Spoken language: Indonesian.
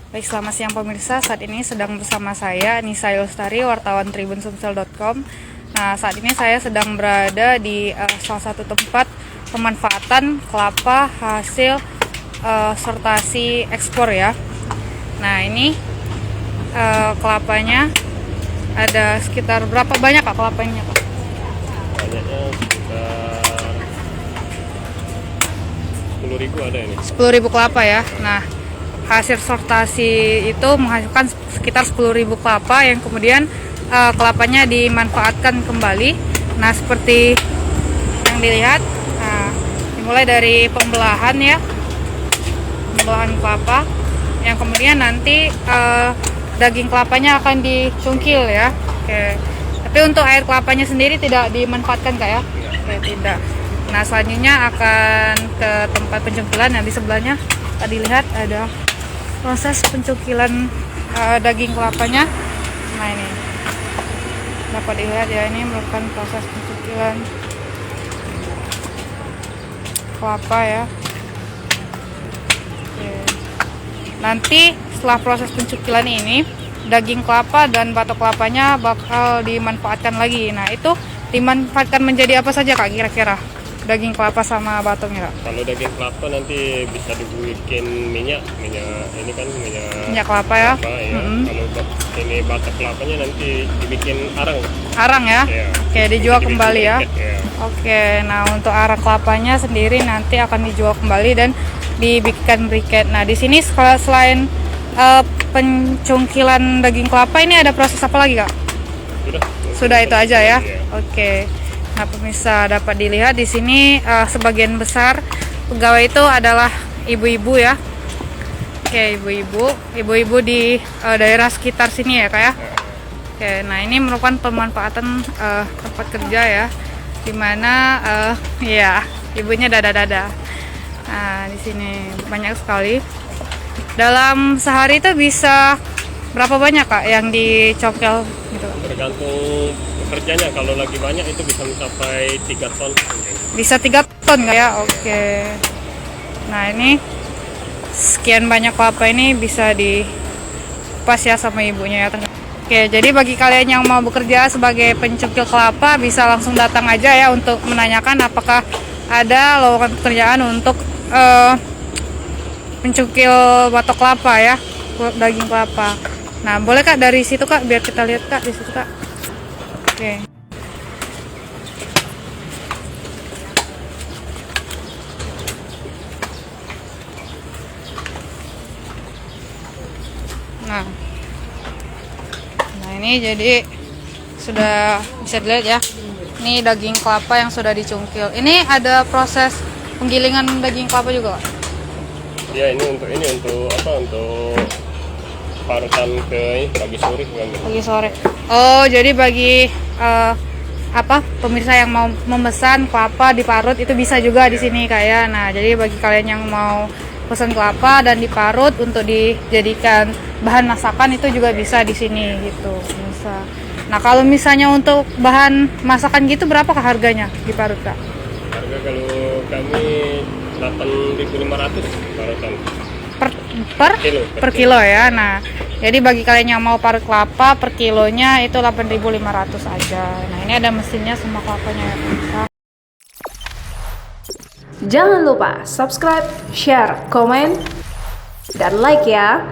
Baik, selamat siang pemirsa. Saat ini sedang bersama saya Nisa Lestari, wartawan tribunsumsel.com. Nah, saat ini saya sedang berada di salah satu tempat pemanfaatan kelapa hasil sortasi ekspor ya. Nah, ini kelapanya ada sekitar berapa banyak Kak kelapanya Kak? Banyaknya sekitar 10.000 ada ini. 10.000 kelapa ya. Nah, hasil sortasi itu menghasilkan sekitar 10.000 kelapa yang kemudian kelapanya dimanfaatkan kembali. Nah, seperti yang dilihat, nah, dimulai dari pembelahan ya, pembelahan kelapa, yang kemudian nanti daging kelapanya akan dicungkil ya. Oke. Tapi untuk air kelapanya sendiri tidak dimanfaatkan Kak ya? Oke, tidak. Nah, selanjutnya akan ke tempat pencungkilan yang di sebelahnya. Tadi lihat ada proses pencukilan daging kelapanya. Nah, ini dapat dilihat ya, ini merupakan proses pencukilan kelapa ya. Oke. Nanti setelah proses pencukilan ini, daging kelapa dan batok kelapanya bakal dimanfaatkan lagi. Nah, itu dimanfaatkan menjadi apa saja Kak kira-kira? Daging kelapa sama batoknya Kak? Kalau daging kelapa nanti bisa dibikin minyak ini kan minyak Kelapa ya. kelapa, ya. Kalau ini batok kelapanya nanti dibikin Arang ya. ya. Oke, dijual Dibikin kembali ya. briket, ya. Oke, nah untuk arang kelapanya sendiri nanti akan dijual kembali dan dibikin briket. Nah, di sini selain pencungkilan daging kelapa, ini ada proses apa lagi Kak? Sudah itu aja ya. Oke. Nah, pemirsa, dapat dilihat di sini sebagian besar pegawai itu adalah ibu-ibu ya. Oke, ibu-ibu di daerah sekitar sini ya Kak ya. Oke, nah ini merupakan pemanfaatan tempat kerja ya, dimana ya ibunya dada-dada. Nah, di sini banyak sekali. Dalam sehari itu bisa berapa banyak Kak yang dicongkel gitu? Tergantung pekerjanya, kalau lagi banyak itu bisa mencapai 3 ton. Bisa 3 ton nggak ya? Oke. Nah, ini sekian banyak kelapa ini bisa dipas ya sama ibunya ya. Oke, jadi bagi kalian yang mau bekerja sebagai pencungkil kelapa bisa langsung datang aja ya untuk menanyakan apakah ada lowongan pekerjaan untuk pencungkil batok kelapa ya, daging kelapa. Nah, boleh Kak dari situ Kak, biar kita lihat Kak di situ Kak. Oke. Nah, ini jadi sudah bisa dilihat ya. Ini daging kelapa yang sudah dicungkil. Ini ada proses penggilingan daging kelapa juga Kak? Ya, ini untuk apa? Untuk parutan ke pagi sore kan. Pagi sore. Oh, jadi bagi pemirsa yang mau memesan kelapa diparut itu bisa juga di sini Kak ya. Nah, jadi bagi kalian yang mau pesan kelapa dan diparut untuk dijadikan bahan masakan itu juga bisa di sini gitu, bisa. Nah, kalau misalnya untuk bahan masakan gitu berapa Kak harganya diparut Kak? Harga kalau kami 8.500 parutan. Per kilo ya. Nah, jadi bagi kalian yang mau parut kelapa per kilonya itu 8.500 aja. Nah, ini ada mesinnya sama kelapanya ya pemirsa. Jangan lupa subscribe, share, komen, dan like ya.